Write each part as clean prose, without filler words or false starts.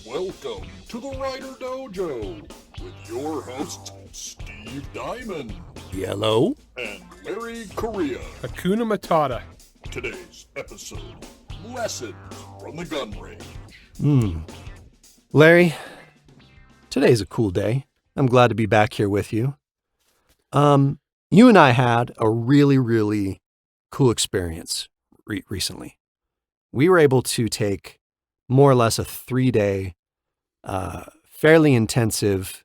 Welcome to the WriterDojo with your hosts, Steve Diamond Hello. and Larry Correia. Hakuna Matata. Today's episode, Lessons from the Gun Range. Larry, today's a cool day. I'm glad to be back here with you. You and I had a really cool experience recently. We were able to take more or less a 3-day, fairly intensive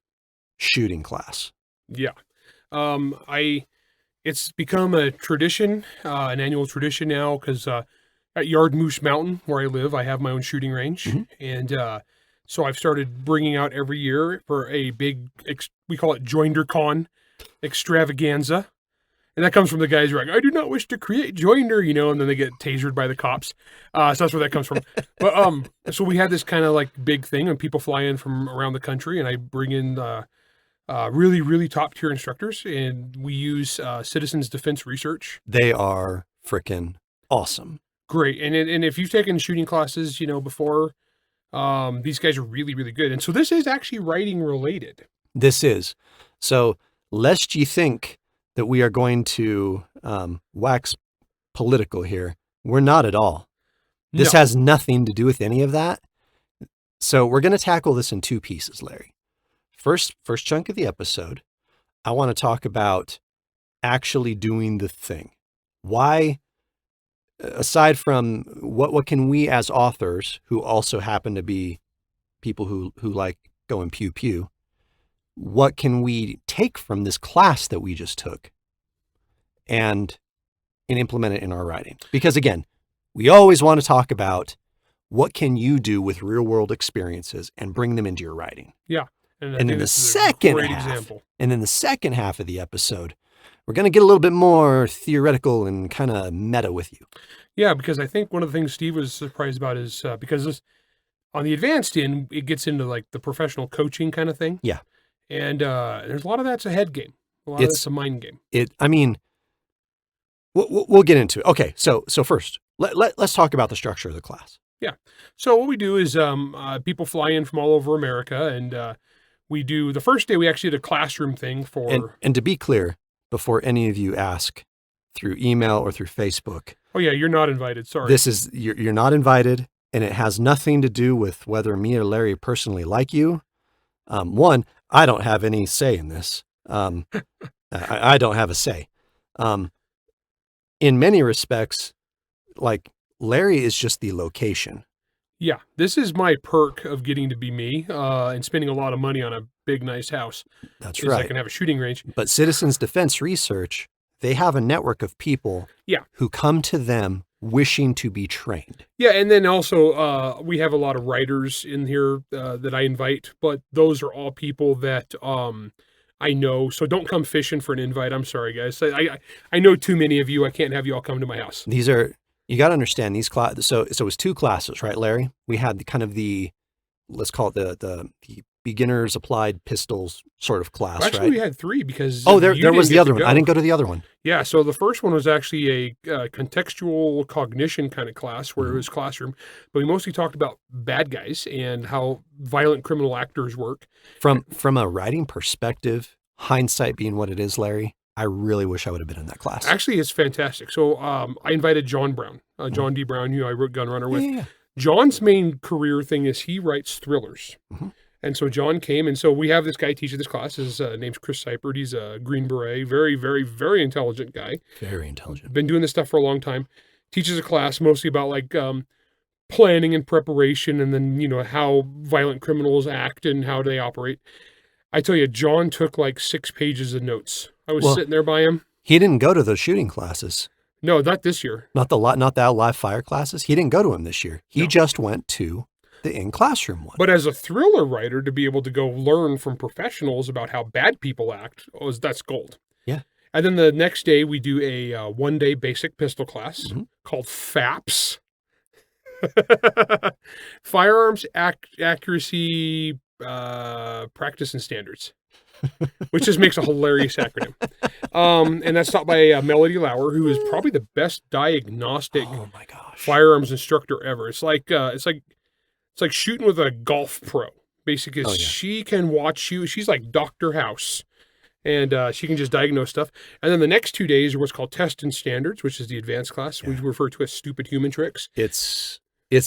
shooting class. Yeah. It's become a tradition, an annual tradition now, because at Yard Moose Mountain, where I live, I have my own shooting range. Mhm. And so I've started bringing out every year for a big, we call it JoinderCon extravaganza. And that comes from the guys who are like, I do not wish to create joinder, and then they get tasered by the cops. So that's where that comes from. But so we had this kind of like big thing, and people fly in from around the country, and I bring in really top tier instructors, and we use Citizens Defense Research. They are frickin' awesome. Great. And if you've taken shooting classes, before, these guys are really good. And so this is actually writing related. This is. So, lest you think that we are going to wax political here, we're not at all. This No. has nothing to do with any of that. So we're going to tackle this in two pieces, Larry. First chunk of the episode, I want to talk about actually doing the thing. Why, aside from what can we as authors, who also happen to be people who like going pew pew, what can we take from this class that we just took and implement it in our writing? Because again, we always want to talk about what can you do with real world experiences and bring them into your writing. Yeah. I And think then the this is a second great half, example. and then the second half of the episode, we're going to get a little bit more theoretical and kind of meta with you. Yeah, because I think one of the things Steve was surprised about is because on the advanced end, it gets into like the professional coaching kind of thing. Yeah. And there's a lot of that's a head game. A lot of It's- that's a mind game. We'll get into it. Okay, so first, let's talk about the structure of the class. So what we do is people fly in from all over America, and we do the first day we actually did a classroom thing for. And to be clear, before any of you ask through email or through Facebook, Oh yeah, you're not invited. Sorry. this is you're not invited, and it has nothing to do with whether me or Larry personally like you. One, I don't have any say in this. I don't have a say. In many respects, like Larry is just the location. Yeah, this is my perk of getting to be me and spending a lot of money on a big nice house. That's Is I right. can have a shooting range. But Citizens Defense Research, they have a network of people Yeah. who come to them wishing to be trained. Yeah, and then also we have a lot of writers in here that I invite, but those are all people that I know. So don't come fishing for an invite. I'm sorry, guys. I know too many of you. I can't have you all come to my house. These are, you got to understand these classes. So it was 2 classes, right, Larry? We had let's call it the beginners applied pistols sort of class, Actually, right? we had 3 because There you was didn't the get other to one. go. I didn't go to the other one. Yeah, so the first one was actually a contextual cognition kind of class where it was classroom, but we mostly talked about bad guys and how violent criminal actors work. From a writing perspective, hindsight being what it is, Larry, I really wish I would have been in that class. Actually, it's fantastic. So I invited John Brown, John D. Brown, who I wrote Gun Runner with. Yeah. John's main career thing is he writes thrillers. Mhm. And so John came, and so we have this guy teaching this class. His name's Chris Seipert. He's a Green Beret, very intelligent guy. Very intelligent. Been doing this stuff for a long time. Teaches a class mostly about like planning and preparation, and then how violent criminals act and how they operate. I tell you, John took like 6 pages of notes. I was Well- sitting there by him. He didn't go to those shooting classes. No, not this year. Not that live fire classes. He didn't go to them this year. He No. just went to the in-classroom one. But as a thriller writer, to be able to go learn from professionals about how bad people act, that's gold. Yeah. And then the next day, we do a 1-day basic pistol class Mhm. called FAPS. Firearms Accuracy Practice and Standards. which just makes a hilarious acronym. And that's taught by Melody Lauer, who is probably the best diagnostic Oh my gosh. firearms instructor ever. It's like It's like shooting with a golf pro. Basically, Oh, yeah. she can watch you. She's like Dr. House. And she can just diagnose stuff. And then the next 2 days are what's called test and standards, which is the advanced class. Yeah. We refer to as stupid human tricks. It's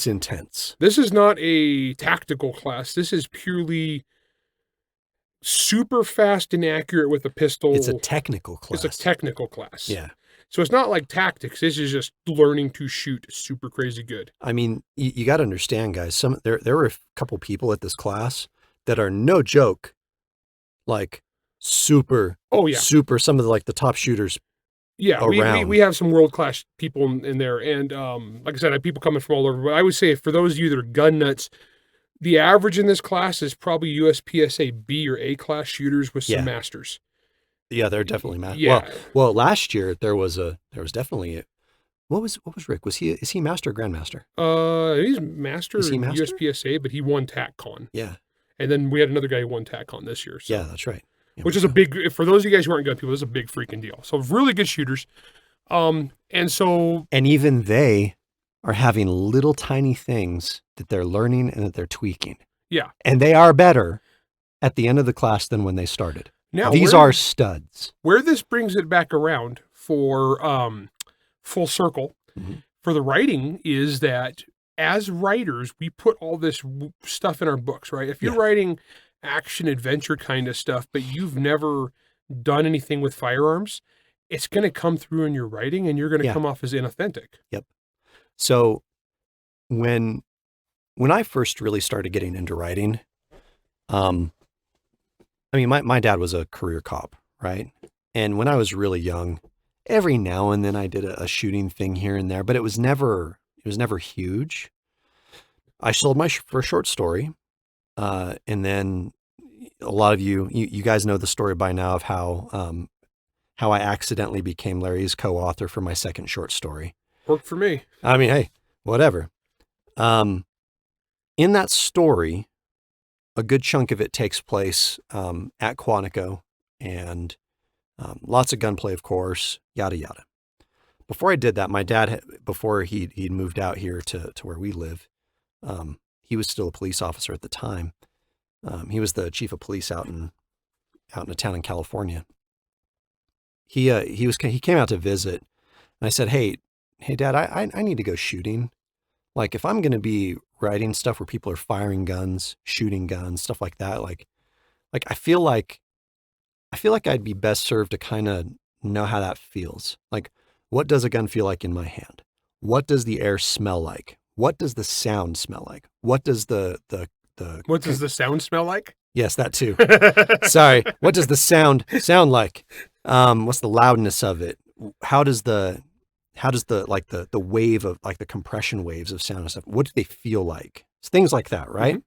intense. This is not a tactical class. This is purely super fast and accurate with a pistol. It's a technical class. It's a technical class. Yeah. So it's not like tactics. This is just learning to shoot super crazy good. I mean, you got to understand, guys. There were a couple people at this class that are no joke, like super. Oh yeah, super. Some of the top shooters. yeah. Around. We have some world class people in there, and like I said, I have people coming from all over. But I would say for those of you that are gun nuts, the average in this class is probably USPSA B or A class shooters with some Yeah. masters. Yeah, they're definitely masters. Yeah. Well, last year there was definitely what was Rick? Is he master or grandmaster? He's master Is he in master? USPSA, but he won TACCon. Yeah. And then we had another guy who won TACCon this year. So. Yeah, that's right. Yeah, Which is a big, for those of you guys who aren't gun people, this is a big freaking deal. So really good shooters. And even they are having little tiny things that they're learning and that they're tweaking. Yeah. And they are better at the end of the class than when they started. Now These are studs. Where this brings it back around for full circle Mhm. for the writing is that as writers, we put all this stuff in our books, right? If you're Yeah. writing action adventure kind of stuff, but you've never done anything with firearms, it's going to come through in your writing and you're going to Yeah. come off as inauthentic. So when I first really started getting into writing, I mean, my dad was a career cop, right? And when I was really young, every now and then I did a shooting thing here and there, but it was never huge. I sold my first short story. And then a lot of you guys know the story by now of how I accidentally became Larry's co-author for my second short story. Worked for me. I mean, hey, whatever. In that story, a good chunk of it takes place at Quantico, and lots of gunplay, of course, yada yada. Before I did that, my dad, before he'd moved out here to where we live, he was still a police officer at the time. He was the chief of police out in a town in California. He came out to visit, and I said, hey Dad, I need to go shooting. Like, if I'm going to be writing stuff where people are firing guns, shooting guns, stuff like that, like I feel like I'd be best served to kind of know how that feels. Like, what does a gun feel like in my hand? What does the air smell like? What does the sound smell like? What does What does the sound smell like? Yes, that too. Sorry. What does the sound like? What's the loudness of it? How does the wave of, like, the compression waves of sound and stuff, what do they feel like? It's things like that, right?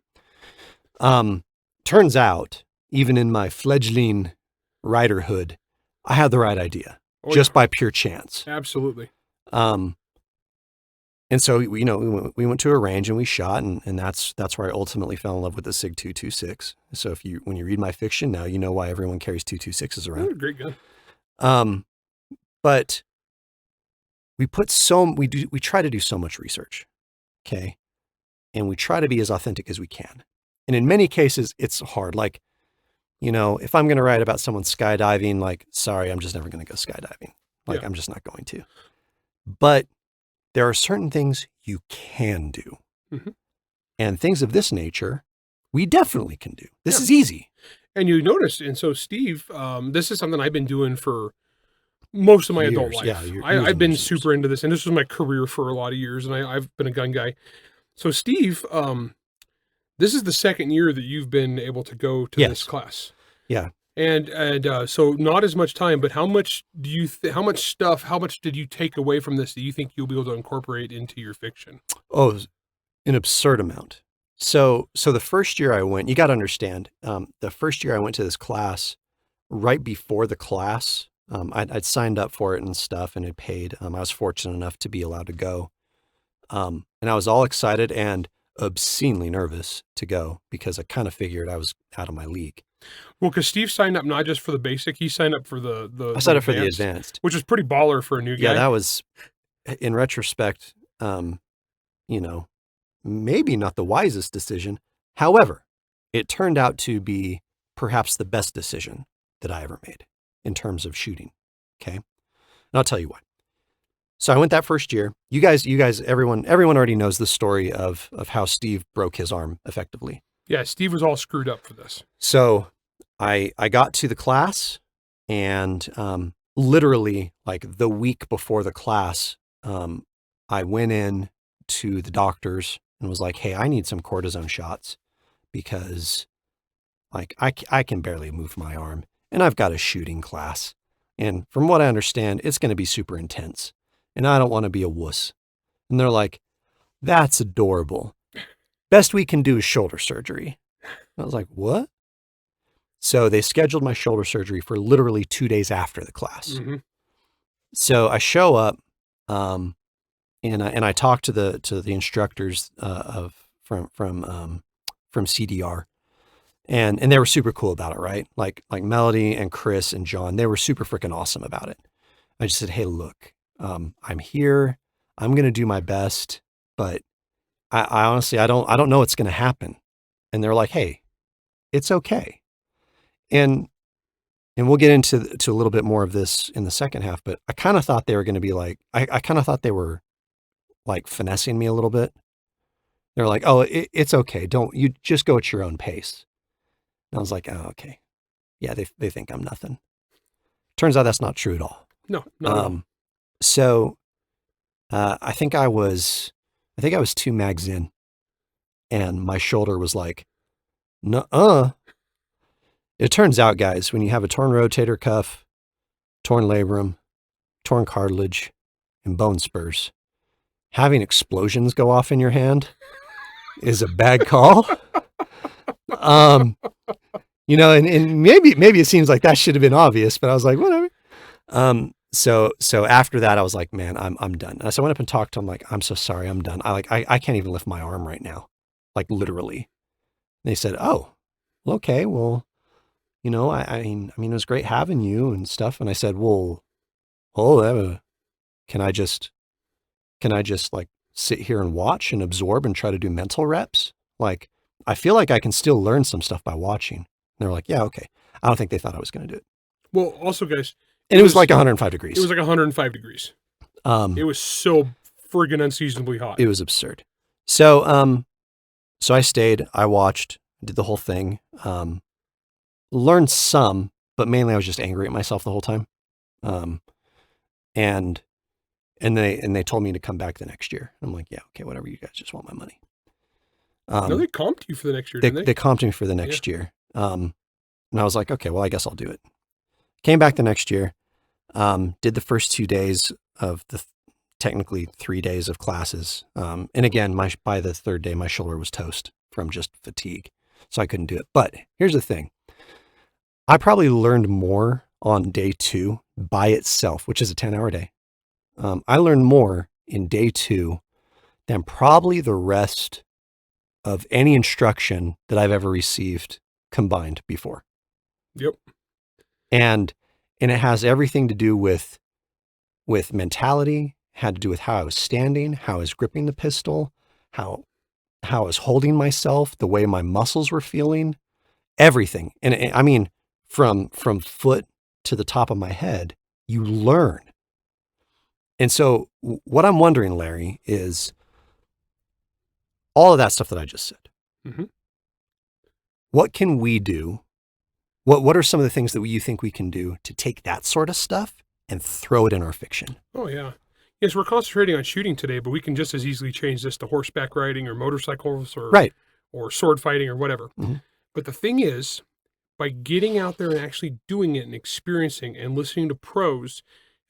Mm-hmm. Turns out, even in my fledgling writerhood, I had the right idea just by pure chance. Absolutely. And so, we went to a range and we shot, and that's where I ultimately fell in love with the SIG 226. So when you read my fiction now, you know why everyone carries 226s around. Great gun. But we try to do so much research, okay? And we try to be as authentic as we can. And in many cases, it's hard. Like, if I'm going to write about someone skydiving, like, sorry, I'm just never going to go skydiving. Like, I'm just not going to. But there are certain things you can do. Mm-hmm. And things of this nature, we definitely can do. This is easy. And you noticed, and so Steve, this is something I've been doing for most of my adult life. Yeah, I've been super into this, and this was my career for a lot of years, and I've been a gun guy. So Steve, this is the second year that you've been able to go to this class. Yeah. And so not as much time, but how much how much did you take away from this that you think you'll be able to incorporate into your fiction? Oh, an absurd amount. So the first year I went, you got to understand, the first year I went to this class, right before the class, I'd signed up for it and stuff and had paid. I was fortunate enough to be allowed to go. And I was all excited and obscenely nervous to go because I kind of figured I was out of my league. Well, because Steve signed up not just for the basic, he signed up for the I signed up for the advanced, which is pretty baller for a new guy. Yeah, that was, in retrospect, maybe not the wisest decision. However, it turned out to be perhaps the best decision that I ever made in terms of shooting. Okay. And I'll tell you why. So I went that first year. You guys, everyone already knows the story of how Steve broke his arm effectively. Yeah, Steve was all screwed up for this. So I got to the class, and literally like the week before the class, I went in to the doctors and was like, hey, I need some cortisone shots because like I can barely move my arm and I've got a shooting class. And from what I understand, it's going to be super intense and I don't want to be a wuss. And they're like, that's adorable. Best we can do is shoulder surgery. I was like, what? So they scheduled my shoulder surgery for literally 2 days after the class. Mm-hmm. So I show up, and I talk to the instructors from CDR, and they were super cool about it, right? Like Melody and Chris and John, they were super freaking awesome about it. I just said, hey, look, I'm here. I'm gonna do my best, but I honestly I don't know what's gonna happen. And they're like, hey, it's okay. And we'll get into a little bit more of this in the second half, but I kind of thought they were going to be like, I kind of thought they were like finessing me a little bit. They're like, oh, it's okay. You just go at your own pace. And I was like, oh, okay. Yeah, they think I'm nothing. Turns out that's not true at all. No, not at all. So I think I was 2 mags in and my shoulder was like, nuh-uh. It turns out, guys, when you have a torn rotator cuff, torn labrum, torn cartilage, and bone spurs, having explosions go off in your hand is a bad call. You know, and maybe it seems like that should have been obvious, but I was like, whatever. So after that, I was like, man, I'm done. So I went up and talked to him, like, I'm so sorry, I'm done. I can't even lift my arm right now, like literally. And they said, oh, well, okay, well. You know, I mean, it was great having you and stuff. And I said, well, can I just like sit here and watch and absorb and try to do mental reps? Like, I feel like I can still learn some stuff by watching. And they're like, yeah, okay. I don't think they thought I was going to do it. Well, also, guys. And it was like 105 degrees. It was like 105 degrees. It was so friggin' unseasonably hot. It was absurd. So, so I stayed, I watched, did the whole thing. Learned some, but mainly I was just angry at myself the whole time. And they told me to come back the next year. I'm like, yeah, okay, whatever. You guys just want my money. No, they comped you for the next year, didn't they? They comped me for the next year. And I was like, okay, well, I guess I'll do it. Came back the next year, did the first 2 days of the technically 3 days of classes. And again, by the third day, my shoulder was toast from just fatigue. So I couldn't do it. But here's the thing. I probably learned more on day 2 by itself, which is a 10-hour day. I learned more in day 2 than probably the rest of any instruction that I've ever received combined before. Yep. And it has everything to do with mentality, had to do with how I was standing, how I was gripping the pistol, how I was holding myself, the way my muscles were feeling, everything. And I mean, from foot to the top of my head, you learn. And so what I'm wondering, Larry, is all of that stuff that I just said. Mm-hmm. What can we do? What are some of the things that you think we can do to take that sort of stuff and throw it in our fiction? Oh, yeah. Yes, we're concentrating on shooting today, but we can just as easily change this to horseback riding or motorcycles or, right. or sword fighting or whatever. Mm-hmm. But the thing is, by getting out there and actually doing it and experiencing and listening to pros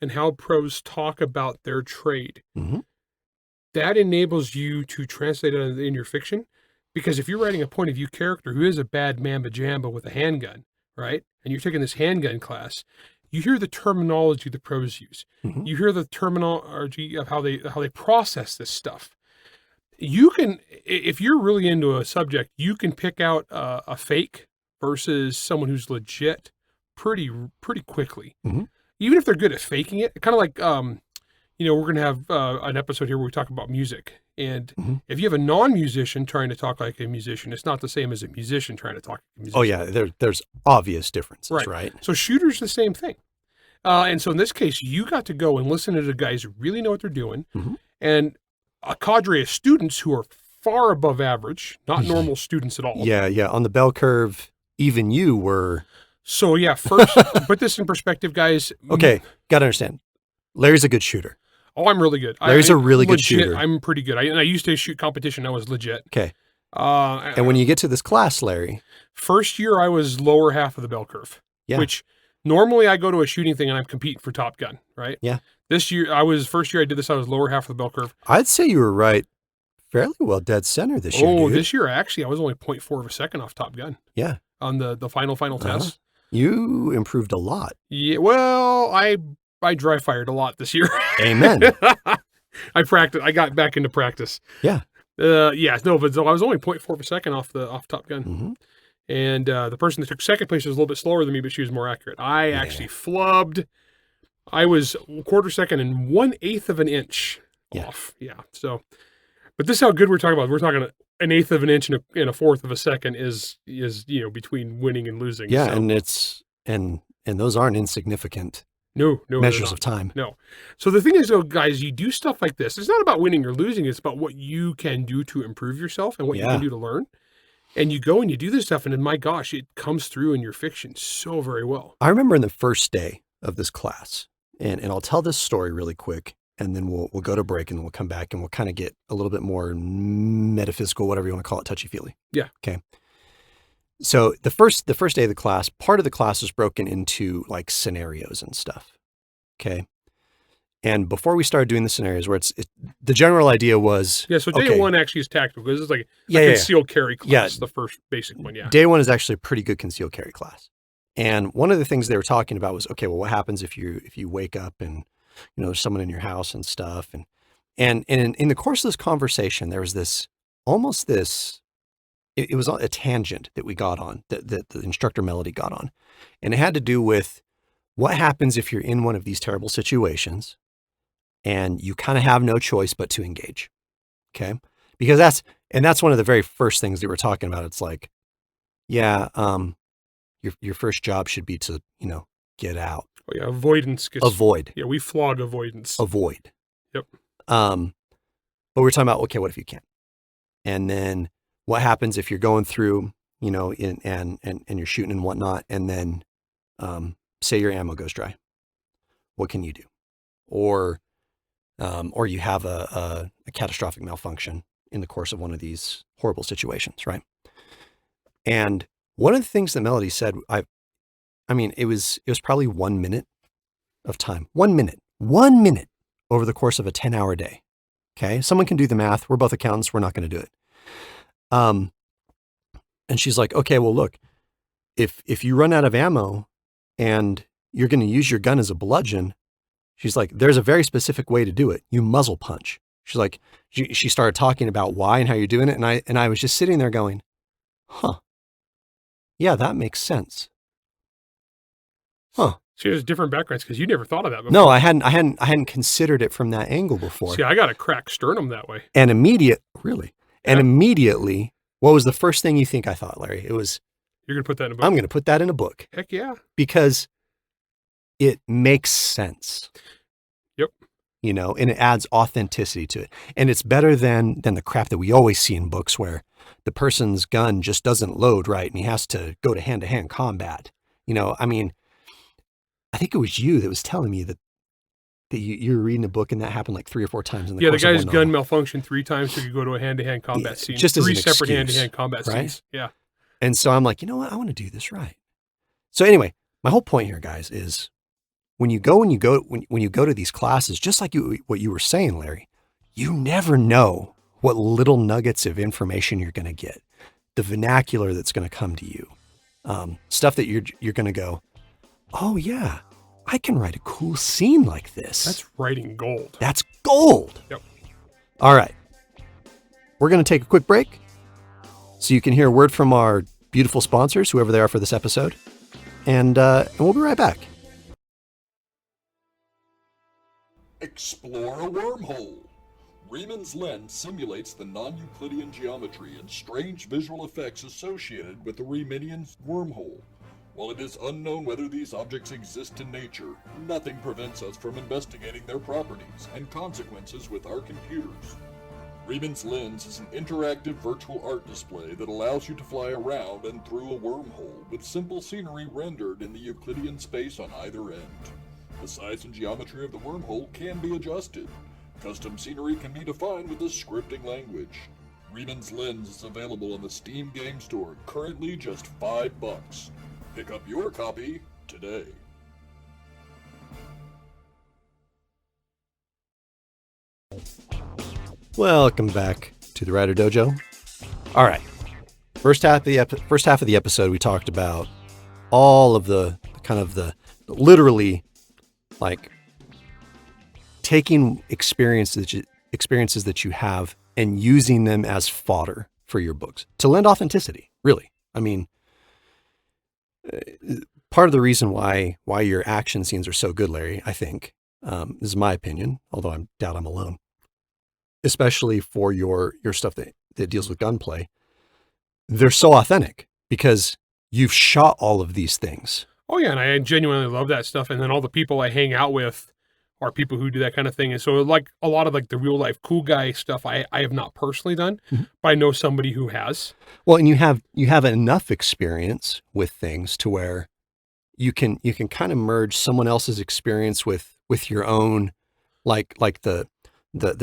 and how pros talk about their trade, mm-hmm. that enables you to translate it in your fiction. Because if you're writing a point of view character who is a bad mamba jamba with a handgun, right? And you're taking this handgun class, you hear the terminology the pros use. Mm-hmm. You hear the terminology of how they process this stuff. You can, if you're really into a subject, you can pick out a fake versus someone who's legit pretty quickly. Mm-hmm. Even if they're good at faking it, kind of like, we're going to have an episode here where we talk about music. And Mhm. if you have a non-musician trying to talk like a musician, it's not the same as a musician trying to talk like a musician. Oh yeah, there's obvious differences, right? So shooter's the same thing. And so in this case, you got to go and listen to the guys who really know what they're doing, Mhm. and a cadre of students who are far above average, not normal students at all. Yeah. On the bell curve, even you were. So yeah, first, put this in perspective, guys. Okay, got to understand. Larry's a good shooter. Oh, I'm really good. Larry's a really good legit, shooter. I'm pretty good. I used to shoot competition. I was legit. Okay. And And when you get to this class, Larry. first year, I was lower half of the bell curve. Yeah. Which normally I go to a shooting thing and I'm competing for Top Gun, right? Yeah. This year, first year I did this, I was lower half of the bell curve. I'd say you were right fairly well dead center this year, dude. This year, actually, I was only 0.4 of a second off Top Gun. Yeah. On the final test. You improved a lot. Yeah, well, I dry fired a lot this year. Amen. I practiced. I got back into practice. Yeah. But I was only 0.4 of a second off Top Gun. Mhm. And the person that took second place was a little bit slower than me, but she was more accurate. I actually flubbed. I was quarter second and 1/8 of an inch off. Yeah. So, but this is how good we're talking about. We're talking 1/8 of an inch and a 1/4 of a second is between winning and losing. Yeah, So, and it's and those aren't insignificant no measures they're of time. No. So the thing is, though, guys, you do stuff like this. It's not about winning or losing. It's about what you can do to improve yourself and what you can do to learn. And you go and you do this stuff, and then, my gosh, it comes through in your fiction so very well. I remember in the first day of this class, and I'll tell this story really quick, and then we'll go to break, and then we'll come back, and we'll kind of get a little bit more metaphysical, whatever you want to call it, touchy-feely. Yeah. Okay. So the first day of the class, part of the class is broken into like scenarios and stuff. Okay. And before we started doing the scenarios, where the general idea was, so day okay, one actually is tactical. This is like a Yeah. concealed carry class, the first basic one. Yeah. Day one is actually a pretty good concealed carry class. And one of the things they were talking about was, okay, well, what happens if you wake up and there's someone in your house and stuff, and in the course of this conversation, there was this it was a tangent that we got on, that the instructor Melody got on, and it had to do with what happens if you're in one of these terrible situations and you kind of have no choice but to engage. Okay. Because that's one of the very first things that we're talking about. It's like, yeah, your first job should be to, get out. Oh, yeah. Avoidance. Avoid. Yeah. We flog avoidance. Avoid. Yep. But we're talking about, okay, what if you can't? And then what happens if you're going through, and you're shooting and whatnot, and then say your ammo goes dry. What can you do? Or you have a catastrophic malfunction in the course of one of these horrible situations, right? And one of the things that Melody said, it was probably 1 minute of time. 1 minute over the course of a 10-hour day. Okay. Someone can do the math. We're both accountants. We're not going to do it. And she's like, okay, well, look, if you run out of ammo and you're going to use your gun as a bludgeon, she's like, there's a very specific way to do it. You muzzle punch. She's like, she started talking about why and how you're doing it. And I was just sitting there going, huh, yeah, that makes sense. Huh. See, there's different backgrounds because you never thought of that before. No, I hadn't considered it from that angle before. See, I got a cracked sternum that way. And immediately, what was the first thing you think I thought, Larry? It was, you're going to put that in a book? I'm going to put that in a book. Heck yeah. Because it makes sense. Yep. And it adds authenticity to it. And it's better than the crap that we always see in books where the person's gun just doesn't load right and he has to go to hand-to-hand combat. I think it was you that was telling me that you were reading a book and that happened like 3 or 4 times in the course the of guy's one gun novel. malfunctioned 3 times so he could go to a hand-to-hand combat scene. Just as 3 an separate excuse, hand-to-hand combat right? scenes. Yeah. And so I'm like, you know what? I want to do this right. So anyway, my whole point here, guys, is when you go to these classes, just like what you were saying, Larry, you never know what little nuggets of information you're going to get, the vernacular that's going to come to you, stuff that you're going to go, oh yeah, I can write a cool scene like this. That's writing gold. That's gold. Yep. All right. We're going to take a quick break so you can hear a word from our beautiful sponsors, whoever they are for this episode. And we'll be right back. Explore a wormhole. Riemann's lens simulates the non-Euclidean geometry and strange visual effects associated with the Riemannian wormhole. While it is unknown whether these objects exist in nature, nothing prevents us from investigating their properties and consequences with our computers. Riemann's lens is an interactive virtual art display that allows you to fly around and through a wormhole with simple scenery rendered in the Euclidean space on either end. The size and geometry of the wormhole can be adjusted. Custom scenery can be defined with a scripting language. Riemann's lens is available on the Steam Game Store, currently just $5. Pick up your copy today. Welcome back to the Writer Dojo. All right. First half of the episode, we talked about all of the kind of the literally like taking experiences that you have and using them as fodder for your books to lend authenticity. Really, I mean, part of the reason why your action scenes are so good, Larry, I think, this is my opinion, although I doubt I'm alone, especially for your stuff that deals with gunplay, they're so authentic because you've shot all of these things. Oh yeah, and I genuinely love that stuff. And then all the people I hang out with are people who do that kind of thing. And so like a lot of like the real life cool guy stuff I have not personally done, but I know somebody who has. Well, and you have enough experience with things to where you can kind of merge someone else's experience with your own, like the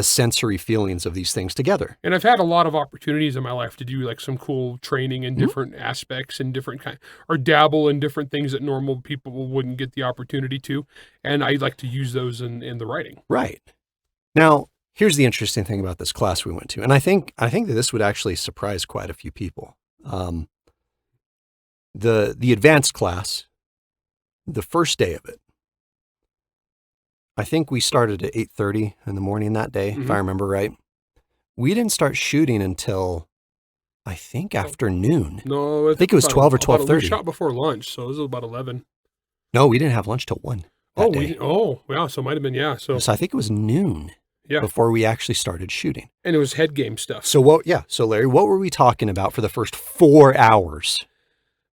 sensory feelings of these things together. And I've had a lot of opportunities in my life to do like some cool training in different aspects and different or dabble in different things that normal people wouldn't get the opportunity to. And I like to use those in the writing. Right. Now, here's the interesting thing about this class we went to. And I think that this would actually surprise quite a few people. The advanced class, the first day of it, I think we started at 8:30 in the morning that day, if I remember right. We didn't start shooting until, I think, afternoon. No, I think it was 12 or 12:30. We shot before lunch, so it was about 11. No, we didn't have lunch till 1 that day. Yeah, so it might have been, yeah. So I think it was noon before we actually started shooting. And it was head game stuff. So so Larry, what were we talking about for the first 4 hours?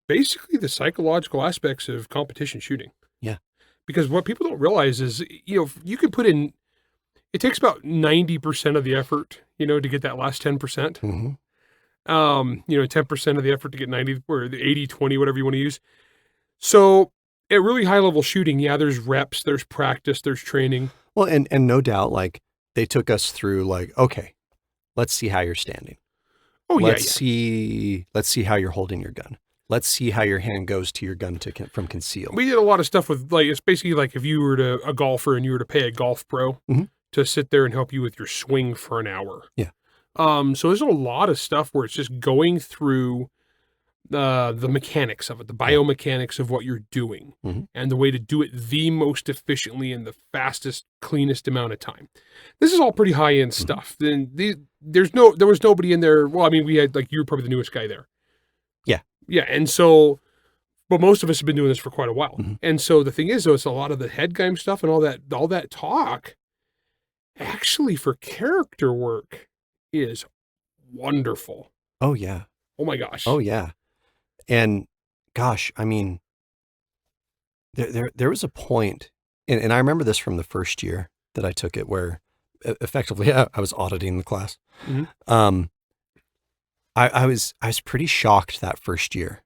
Basically the psychological aspects of competition shooting. Yeah. Because what people don't realize is, you can put in, it takes about 90% of the effort, to get that last 10%. 10% of the effort to get 90 or the 80, 20, whatever you want to use. So at really high level shooting, there's reps, there's practice, there's training. Well, and no doubt, like they took us through like, okay, let's see how you're standing. Let's see how you're holding your gun. Let's see how your hand goes to your gun from conceal. We did a lot of stuff with it's basically like if you were a golfer and you were to pay a golf pro to sit there and help you with your swing for an hour. Yeah. So there's a lot of stuff where it's just going through the mechanics of it, the biomechanics of what you're doing and the way to do it the most efficiently in the fastest, cleanest amount of time. This is all pretty high end stuff. Then there was nobody in there. Well, I mean, we had you were probably the newest guy there. Yeah, and so, but most of us have been doing this for quite a while. And so the thing is, though, it's a lot of the head game stuff and all that talk, actually for character work is wonderful. Oh, yeah. Oh, my gosh. Oh, yeah. And gosh, I mean, there was a point, and I remember this from the first year that I took it, where effectively I was auditing the class. I was pretty shocked that first year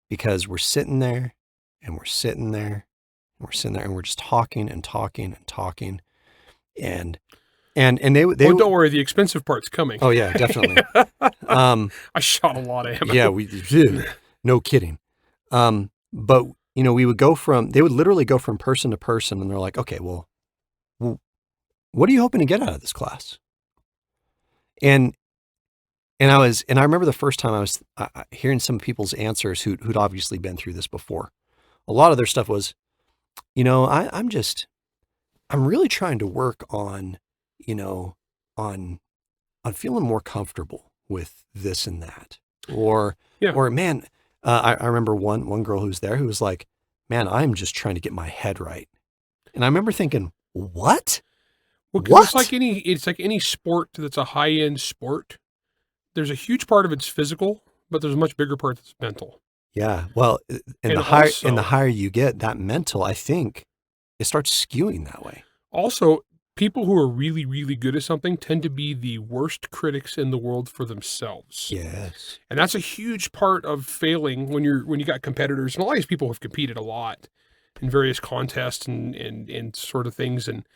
because we're sitting there and we're sitting there and we're sitting there and we're just talking and talking and talking and they don't worry, the expensive part's coming. Oh yeah, definitely. I shot a lot of ammo. Yeah, we did. No kidding. But we would they would literally go from person to person and they're like, okay, well, what are you hoping to get out of this class? And I remember the first time I was hearing some people's answers who'd obviously been through this before. A lot of their stuff was, I'm really trying to work on, on feeling more comfortable with this and that. Or man, I remember one girl who was there who was like, man, I'm just trying to get my head right. And I remember thinking, what? Well, 'cause What? it's like any sport that's a high-end sport. There's a huge part of it's physical, but there's a much bigger part that's mental. Yeah. Well, And the higher you get, that mental, I think, it starts skewing that way. Also, people who are really, really good at something tend to be the worst critics in the world for themselves. Yes. And that's a huge part of failing when you got competitors. And a lot of these people have competed a lot in various contests and sort of things, and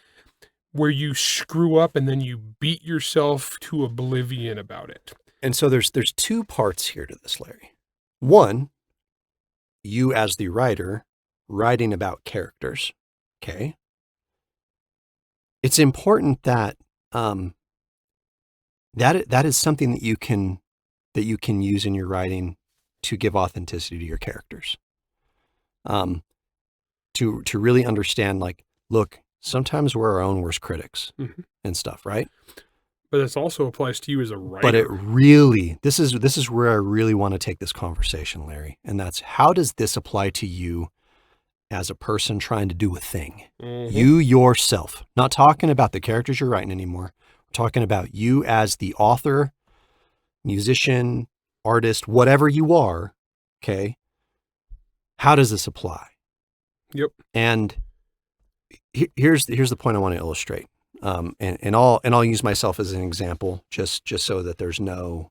where you screw up and then you beat yourself to oblivion about it. And so there's two parts here to this, Larry. One, you as the writer writing about characters. Okay. It's important that that is something that you can use in your writing to give authenticity to your characters. To really understand, like, look, sometimes we're our own worst critics and stuff, right? But this also applies to you as a writer. But it really, this is where I really want to take this conversation, Larry. And that's, how does this apply to you as a person trying to do a thing? You yourself, not talking about the characters you're writing anymore. We're talking about you as the author, musician, artist, whatever you are. Okay. How does this apply? Yep. And here's the point I want to illustrate. And I'll use myself as an example, just so that there's no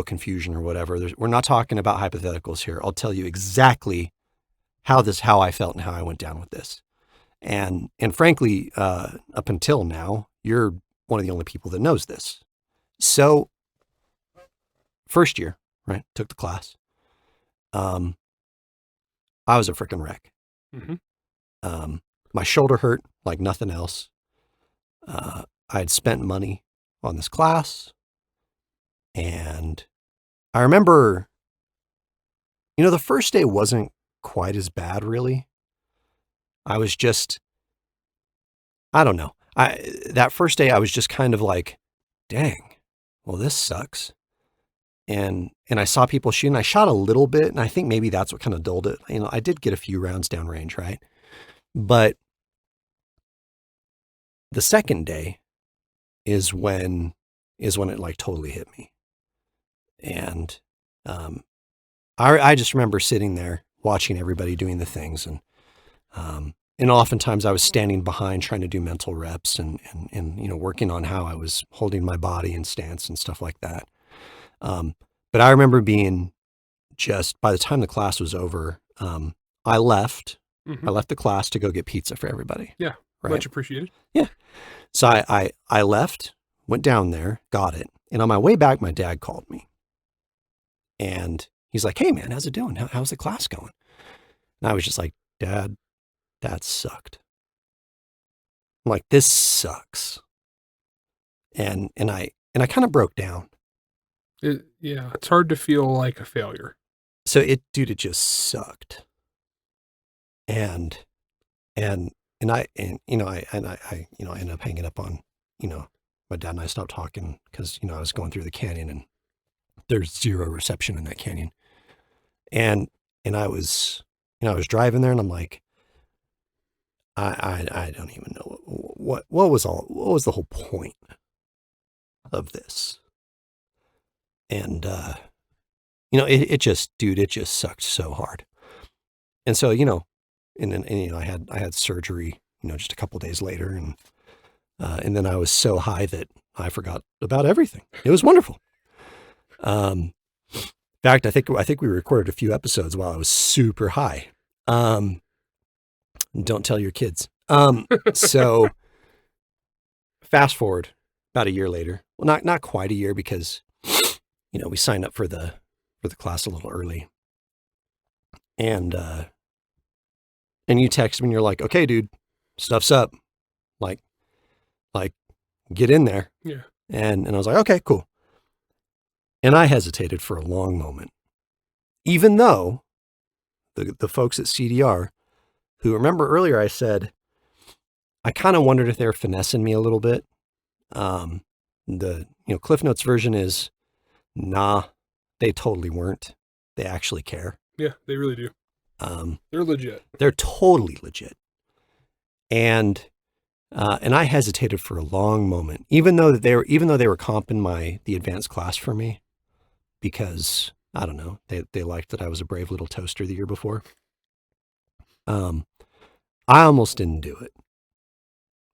confusion or whatever. We're not talking about hypotheticals here. I'll tell you exactly how I felt and how I went down with this. And frankly, up until now, you're one of the only people that knows this. So first year, right? Took the class. I was a freaking wreck. My shoulder hurt like nothing else. I had spent money on this class. And I remember, the first day wasn't quite as bad, really. I was just, I don't know. That first day I was just kind of like, dang, well, this sucks. And I saw people shooting. I shot a little bit, and I think maybe that's what kind of dulled it. I did get a few rounds downrange, right? But the second day is when it like totally hit me. And I just remember sitting there watching everybody doing the things, and oftentimes I was standing behind trying to do mental reps and working on how I was holding my body and stance and stuff like that. But I remember being just, by the time the class was over, I left. I left the class to go get pizza for everybody. Yeah, right? Much appreciated. Yeah. So I left, went down there, got it. And on my way back, my dad called me. And he's like, hey, man, how's it doing? How's the class going? And I was just like, Dad, that sucked. I'm like, this sucks. And I kind of broke down. It's hard to feel like a failure. So it just sucked. And I ended up hanging up on, my dad and I stopped talking because, I was going through the canyon and there's zero reception in that canyon. And I was driving there and I'm like, I don't even know what was the whole point of this. And, it just sucked so hard. And so, and then I had surgery, just a couple of days later. And then I was so high that I forgot about everything. It was wonderful. In fact, I think we recorded a few episodes while I was super high. Don't tell your kids. So fast forward about a year later. Well, not quite a year because, we signed up for the class a little early. And you text me and you're like, okay, dude, stuff's up. Like get in there. Yeah. And I was like, okay, cool. And I hesitated for a long moment, even though the folks at CDR, who, remember earlier I said, I kind of wondered if they were finessing me a little bit. The Cliff Notes version is, nah, they totally weren't. They actually care. Yeah, they really do. They're legit. They're totally legit. And And I hesitated for a long moment, even though they were comping the advanced class for me, because I don't know, they liked that I was a brave little toaster the year before. I almost didn't do it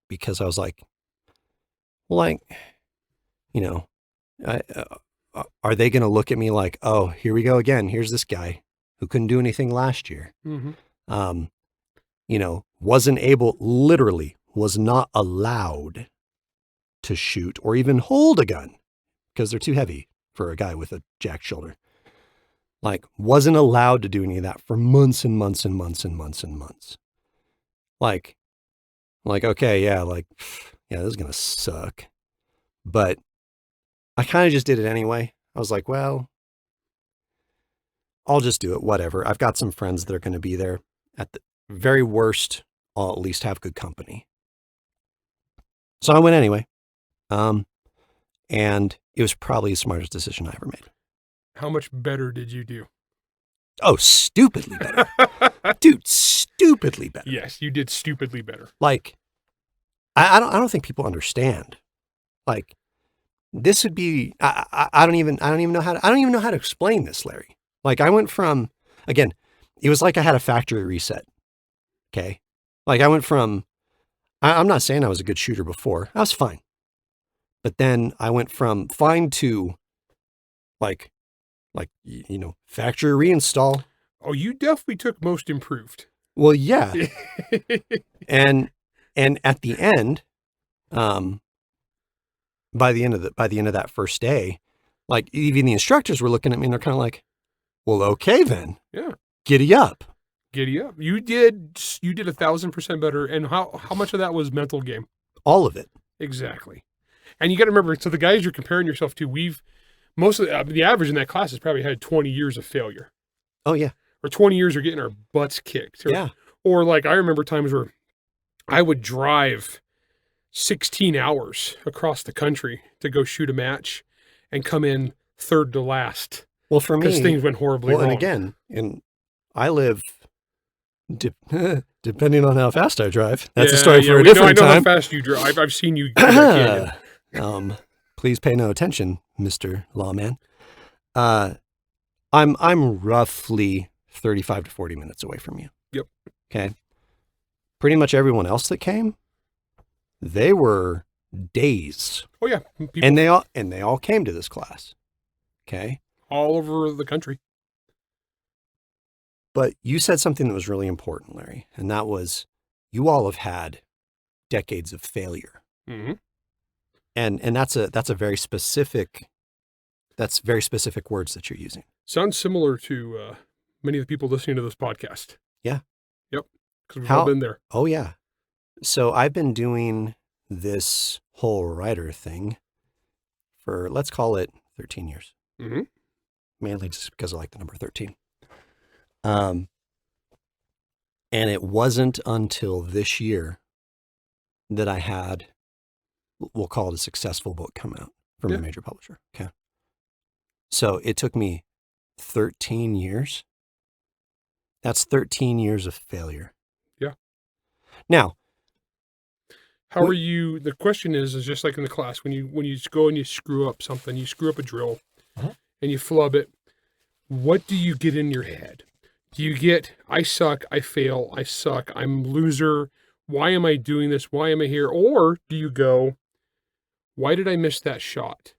because I was like, well, are they going to look at me like, oh, here we go again. Here's this guy who couldn't do anything last year. Mm-hmm. Literally was not allowed to shoot or even hold a gun because they're too heavy for a guy with a jacked shoulder. Like, wasn't allowed to do any of that for months and months and months and months and months. Like, okay, yeah, this is going to suck. But I kind of just did it anyway. I was like, well, I'll just do it, whatever. I've got some friends that are going to be there. At the very worst, I'll at least have good company. So I went anyway. And it was probably the smartest decision I ever made. How much better did you do? Oh, stupidly better. Dude, stupidly better. Yes, you did stupidly better. Like, I don't think people understand. Like, this would be, I don't even know how to explain this, Larry. Like, I went from, again, it was like I had a factory reset. Okay. Like, I went from, I'm not saying I was a good shooter before. I was fine. But then I went from fine to factory reinstall. Oh, you definitely took most improved. Well, yeah. and at the end, by the end of that first day, like, even the instructors were looking at me and they're kind of like, well, okay then. Yeah. Giddy up. Giddy up. You did 1,000% better. And how much of that was mental game? All of it. Exactly. And you got to remember, so the guys you're comparing yourself to, most of the average in that class has probably had 20 years of failure. Oh, yeah. Or 20 years of getting our butts kicked. Or like, I remember times where I would drive 16 hours across the country to go shoot a match and come in third to last. Well, for me, because things went horribly wrong. And again, I live, depending on how fast I drive. That's a story for a different time. I know how fast you drive. I've seen you. Please pay no attention, Mr. Lawman. I'm roughly 35 to 40 minutes away from you. Yep. Okay. Pretty much everyone else that came, they were days. Oh yeah. And they all came to this class. Okay. All over the country. But you said something that was really important, Larry, and that was, you all have had decades of failure. Mm-hmm. And that's very specific words that you're using. Sounds similar to many of the people listening to this podcast. Yeah. Yep. Because we've all been there. Oh, yeah. So I've been doing this whole writer thing for, let's call it 13 years. Mm-hmm. Mainly just because I like the number 13. And it wasn't until this year that I had, we'll call it a successful book come out from a major publisher. Okay. So it took me 13 years. That's 13 years of failure. Yeah. Now, how are you? The question is just like in the class, when you go and you screw up something, you screw up a drill and you flub it, what do you get in your head? Do you get, I suck, I fail, I suck, I'm loser, why am I doing this, why am I here? Or do you go, why did I miss that shot?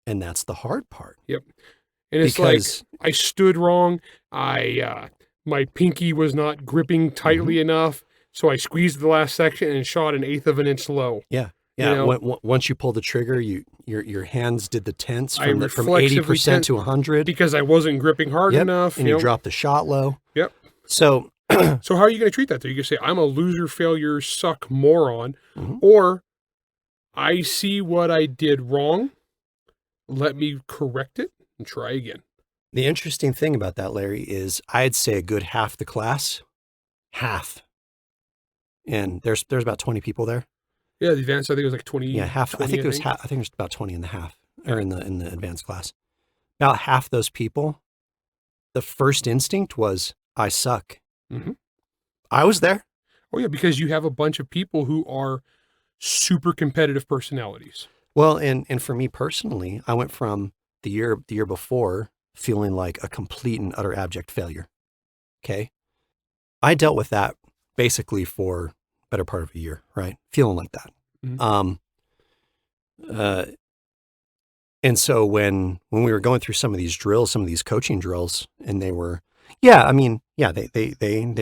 And that's the hard part. Yep. And it's because, like, I stood wrong, my pinky was not gripping tightly enough, so I squeezed the last section and shot 1/8 of an inch low. Yeah. Yeah, you know, once you pull the trigger, your hands did the tense from 80% to 100 because I wasn't gripping hard enough, and you dropped the shot low. Yep. So, so how are you going to treat that? Though you can say I'm a loser, failure, suck, moron, or I see what I did wrong. Let me correct it and try again. The interesting thing about that, Larry, is I'd say a good half the class, and there's about 20 people there. Yeah, the advanced, I think it was like 20. Yeah, half. 20, I think it was half. I think it was about 20 in the half, or in the advanced class. About half those people, the first instinct was, I suck. Mm-hmm. I was there. Oh yeah, because you have a bunch of people who are super competitive personalities. Well, and for me personally, I went from the year before feeling like a complete and utter abject failure. Okay. I dealt with that basically for better part of a year, right? Feeling like that. Mhm. Uh, and so when we were going through some of these drills, some of these coaching drills, and they were, they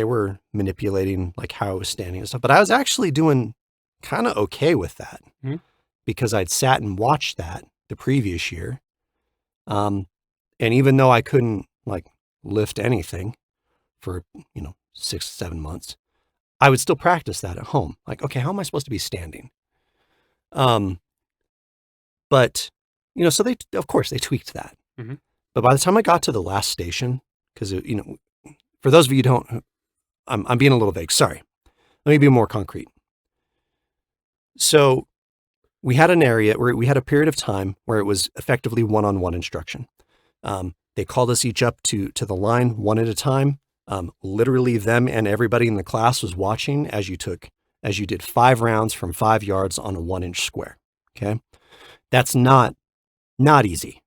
were manipulating like how I was standing and stuff, but I was actually doing kind of okay with that Mhm. because I'd sat and watched that the previous year. And even though I couldn't like lift anything for, 6 7 months, I would still practice that at home. Like, okay, how am I supposed to be standing? But so of course they tweaked that. Mhm. But by the time I got to the last station, because for those of you who don't, I'm being a little vague. Sorry. Let me be more concrete. So we had an area where we had a period of time where it was effectively one-on-one instruction. They called us each up to the line one at a time. Literally them and everybody in the class was watching as you did 5 rounds from 5 yards on a 1-inch square. Okay. That's not easy.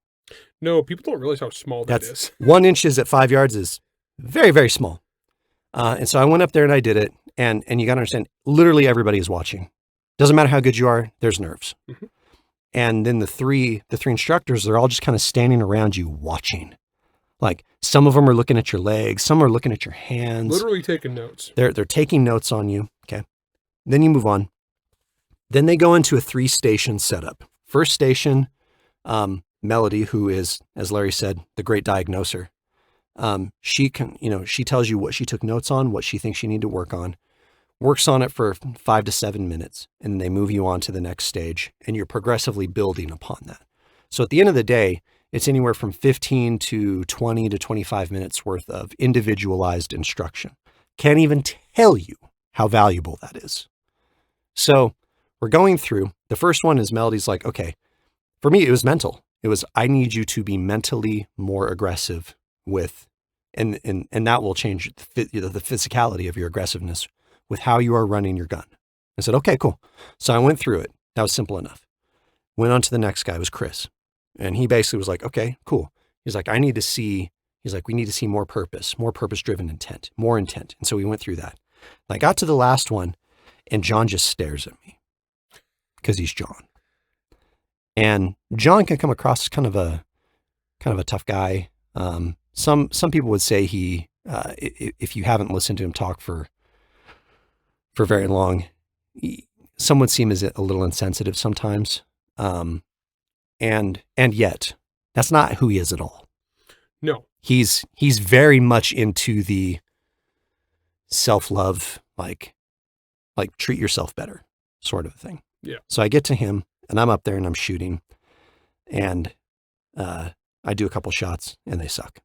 No, people don't realize how small that is. 1 inch at 5 yards is very, very small. And so I went up there and I did it. And you got to understand, literally everybody is watching. Doesn't matter how good you are, there's nerves. Mhm. And then the three instructors, they're all just kind of standing around you watching. Like some of them are looking at your legs, some are looking at your hands. Literally taking notes. They're taking notes on you. Okay. Then you move on. Then they go into a 3-station setup. First station, Melody, who is, as Larry said, the great diagnoser. She tells you what she took notes on, what she thinks you need to work on, works on it for 5 to 7 minutes, and then they move you on to the next stage, and you're progressively building upon that. So at the end of the day, it's anywhere from 15 to 20 to 25 minutes worth of individualized instruction. Can't even tell you how valuable that is. So we're going through. The first one is Melody's like, okay, for me, it was mental. It was, I need you to be mentally more aggressive with, and that will change the physicality of your aggressiveness with how you are running your gun. I said, okay, cool. So I went through it. That was simple enough. Went on to the next guy, it was Chris. And he basically was like, okay, cool. He's like, we need to see more purpose-driven intent, more intent. And so we went through that. And I got to the last one and John just stares at me because he's John. And John can come across as kind of a tough guy. Some people would say he, if you haven't listened to him talk for very long, some would seem as a little insensitive sometimes. And yet that's not who he is at all. No, he's very much into the self-love, like treat yourself better sort of thing. Yeah. So I get to him and I'm up there and I'm shooting and, I do a couple shots and they suck.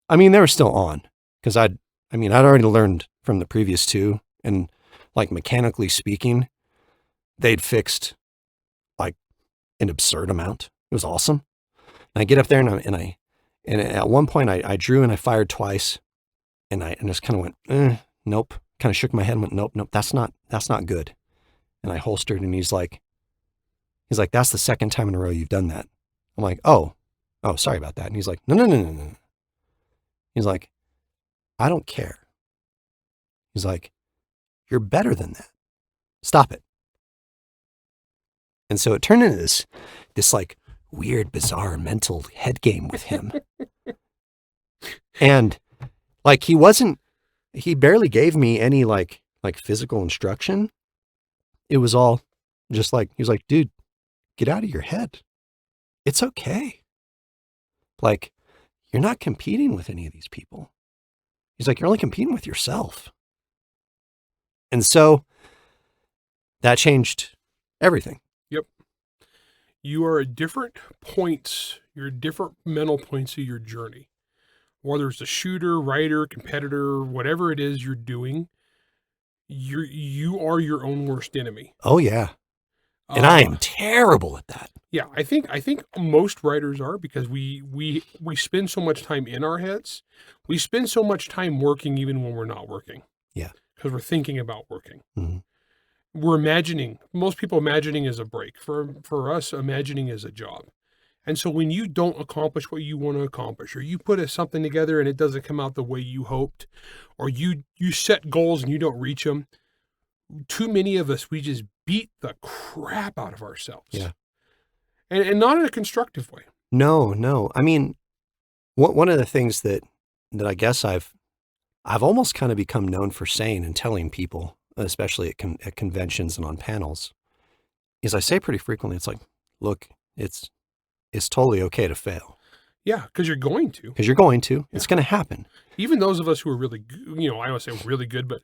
I mean, they were still on because I'd already learned from the previous 2 and like mechanically speaking, they'd fixed like an absurd amount. It was awesome. And I get up there and at one point I drew and I fired twice and I just kind of went, nope. Kind of shook my head and went, nope, that's not good. And I holstered and he's like, that's the second time in a row you've done that. I'm like, oh, sorry about that. And he's like, no. He's like, I don't care. He's like, you're better than that. Stop it. And so it turned into this like weird, bizarre mental head game with him. And like, he barely gave me any like physical instruction. It was all just like, he was like, dude, get out of your head. It's okay. Like, you're not competing with any of these people. He's like, you're only competing with yourself. And so that changed everything. Yep. You are at different points, you're at different mental points of your journey. Whether it's a shooter, writer, competitor, whatever it is you're doing, you are your own worst enemy. Oh yeah. And I am terrible at that. Yeah, I think most writers are because we spend so much time in our heads. We spend so much time working even when we're not working. Yeah. because we're thinking about working. Mhm. We're imagining. Most people imagining is a break. For us, imagining is a job. And so when you don't accomplish what you want to accomplish, or you put something together and it doesn't come out the way you hoped, or you set goals and you don't reach them, too many of us, we just beat the crap out of ourselves. Yeah. And not in a constructive way. No. I mean, one of the things that I guess I've almost kind of become known for saying and telling people, especially at conventions and on panels, is I say pretty frequently, it's like, look, it's totally okay to fail. Yeah, because you're going to. Because you're going to. It's going to happen. Even those of us who are really, I don't say really good, but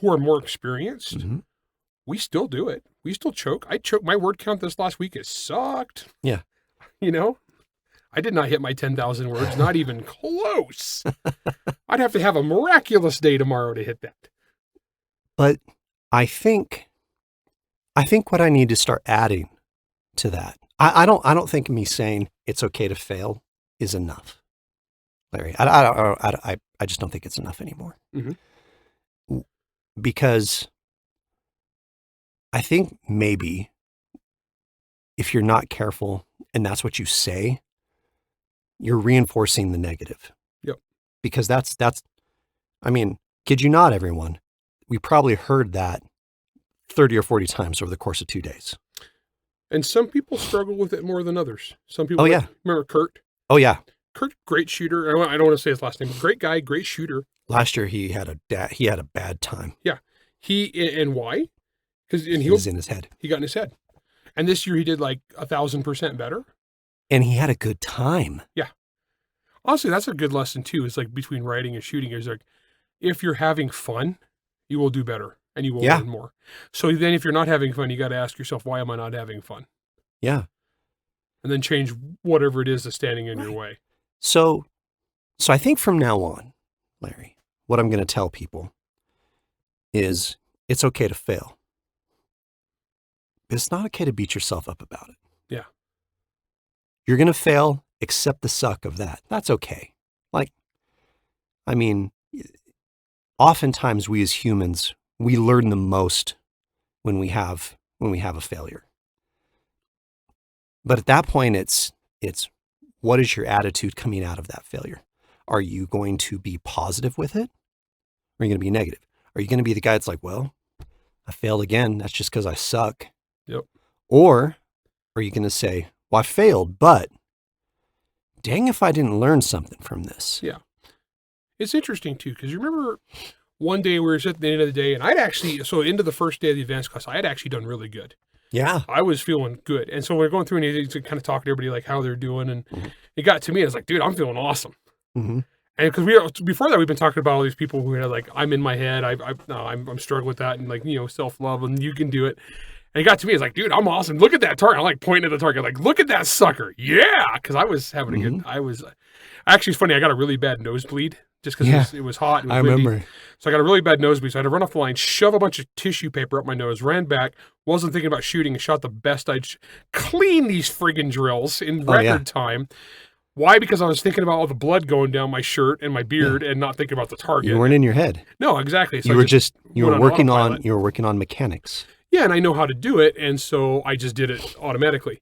who are more experienced, Mhm. we still do it. We still choke. I choked. My word count this last week, it sucked. Yeah. I did not hit my 10,000 words, not even close. I'd have to have a miraculous day tomorrow to hit that. But I think what I need to start adding to that, I don't think me saying it's okay to fail is enough, Larry. I just don't think it's enough anymore. Mm-hmm. Because I think maybe if you're not careful and that's what you say, you're reinforcing the negative. Yep. Because that's, I mean, kid you not, everyone, we probably heard that 30 or 40 times over the course of 2 days. And some people struggle with it more than others. Some people, Oh, yeah. Remember Kurt? Oh, yeah. Kurt, great shooter. I don't want to say his last name. Great guy, great shooter. Last year he had a bad time. Yeah. And why? Because He was in his head. He got in his head. And this year he did like 1,000% better. And he had a good time. Yeah. Honestly, that's a good lesson too. It's like between writing and shooting is like, if you're having fun, you will do better and you will learn more. So then if you're not having fun, you got to ask yourself, why am I not having fun? Yeah. And then change whatever it is that's standing in your way. So I think from now on, Larry, what I'm going to tell people is it's okay to fail. But it's not okay to beat yourself up about it. Yeah. You're going to fail, accept the suck of that. That's okay. Oftentimes we as humans, we learn the most when we have a failure. But at that point, it's what is your attitude coming out of that failure? Are you going to be positive with it? Or are you going to be negative? Are you going to be the guy that's like, well, I failed again. That's just because I suck. Yep. Or are you going to say, well, I failed, but dang if I didn't learn something from this. Yeah. It's interesting too, because you remember one day we were sitting at the end of the day and into the first day of the advanced class, I had actually done really good. Yeah. I was feeling good. And so we're going through and he's kind of talking to everybody like how they're doing. And it got to me, I was like, dude, I'm feeling awesome. Mm-hmm. And because before that, we've been talking about all these people who had like, I'm in my head. I'm struggling with that and like, self-love and you can do it. And it got to me, it's like, dude, I'm awesome. Look at that target. I'm like pointing at the target, like, look at that sucker. Yeah. Cause I was having actually it's funny. I got a really bad nosebleed just because it was hot. And it was windy. Remember. So I got a really bad nosebleed. So I had to run off the line, shove a bunch of tissue paper up my nose, ran back, wasn't thinking about shooting and shot the best I'd clean these friggin' drills in record time. Why? Because I was thinking about all the blood going down my shirt and my beard and not thinking about the target. You weren't in your head. No, exactly. So you were working on mechanics. Yeah, and I know how to do it, and so I just did it automatically.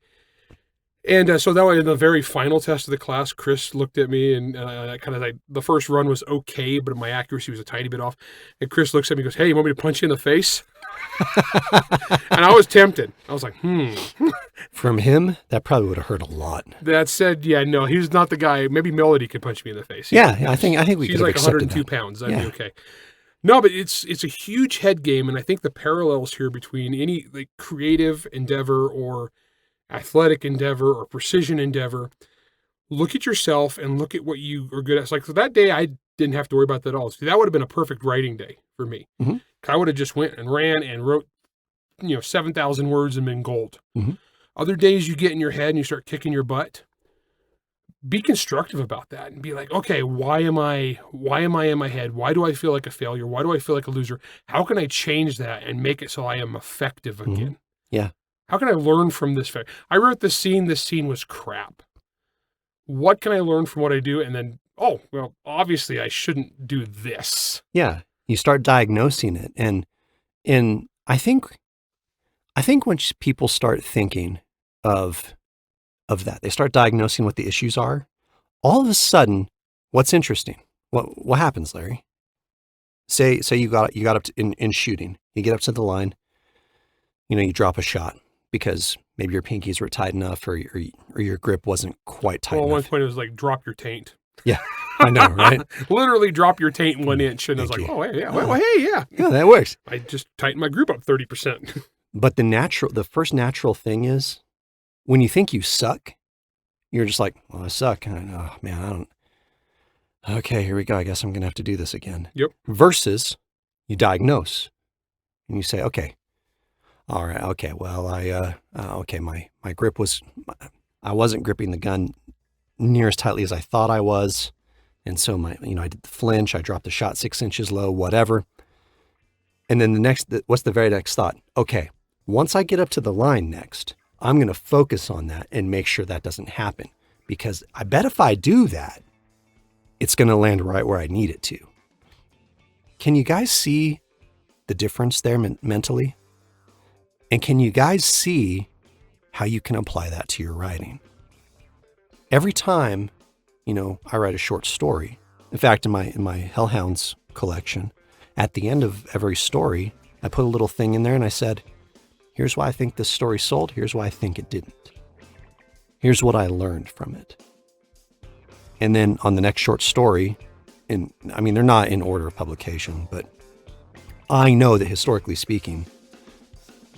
And so that was in the very final test of the class. Chris looked at me, and the first run was okay, but my accuracy was a tiny bit off. And Chris looks at me and goes, "Hey, you want me to punch you in the face?" And I was tempted. I was like, From him, that probably would have hurt a lot. That said, yeah, no, he's not the guy. Maybe Melody could punch me in the face. I think we could have like accepted 102 that. pounds. That'd be okay. No, but it's a huge head game, and I think the parallels here between any like creative endeavor or athletic endeavor or precision endeavor, look at yourself and look at what you are good at. It's like, so that day I didn't have to worry about that at all. See, that would have been a perfect writing day for me. Mm-hmm. I would have just went and ran and wrote, 7,000 words and been gold. Mm-hmm. Other days you get in your head and you start kicking your butt. Be constructive about that and be like, okay, why am I in my head? Why do I feel like a failure? Why do I feel like a loser? How can I change that and make it so I am effective again? Mm-hmm. Yeah. How can I learn from this failure? I wrote this scene was crap. What can I learn from what I do? And then, obviously I shouldn't do this. Yeah. You start diagnosing it. And I think when people start thinking of that, they start diagnosing what the issues are, all of a sudden, what's interesting? What happens, Larry? Say you got up to, in shooting, you get up to the line, you drop a shot because maybe your pinkies were tight enough or your grip wasn't quite tight enough. At one point it was like, drop your taint. Yeah, I know, right? Literally drop your taint 1 inch. And I was Thank like, you. oh, hey, yeah. Well, hey, yeah. Yeah, that works. I just tightened my group up 30%. But the first natural thing is when you think you suck, you're just like, well, I suck. And oh man, I don't. Okay, here we go. I guess I'm going to have to do this again. Yep. Versus you diagnose and you say, okay, all right. Okay. Well, my grip I wasn't gripping the gun near as tightly as I thought I was. And so I did the flinch, I dropped the shot 6 inches low, whatever. And then what's the very next thought? Okay, once I get up to the line next, I'm going to focus on that and make sure that doesn't happen, because I bet if I do that, it's going to land right where I need it to. Can you guys see the difference there mentally? And can you guys see how you can apply that to your writing? Every time, I write a short story. In fact, in my Hellhounds collection, at the end of every story, I put a little thing in there and I said, here's why I think this story sold. Here's why I think it didn't. Here's what I learned from it. And then on the next short story, they're not in order of publication, but I know that historically speaking,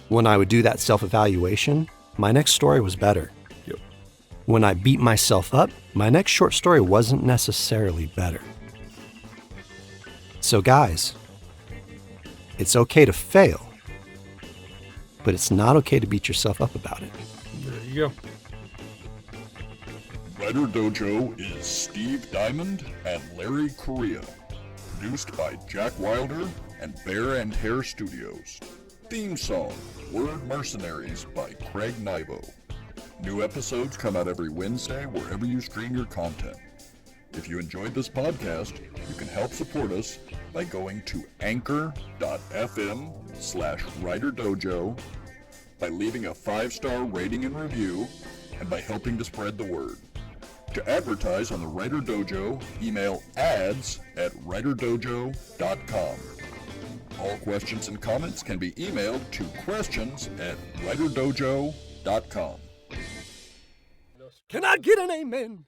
when I would do that self-evaluation, my next story was better. Yep. When I beat myself up, my next short story wasn't necessarily better. So guys, it's okay to fail, but it's not okay to beat yourself up about it. There you go. WriterDojo is Steve Diamond and Larry Correia. Produced by Jack Wilder and Bear and Hare Studios. Theme song, Word Mercenaries by Craig Nivo. New episodes come out every Wednesday wherever you stream your content. If you enjoyed this podcast, you can help support us by going to anchor.fm/WriterDojo, by leaving a 5-star rating and review, and by helping to spread the word. To advertise on the Writer Dojo, email ads@writerdojo.com. All questions and comments can be emailed to questions@writerdojo.com. Can I get an amen?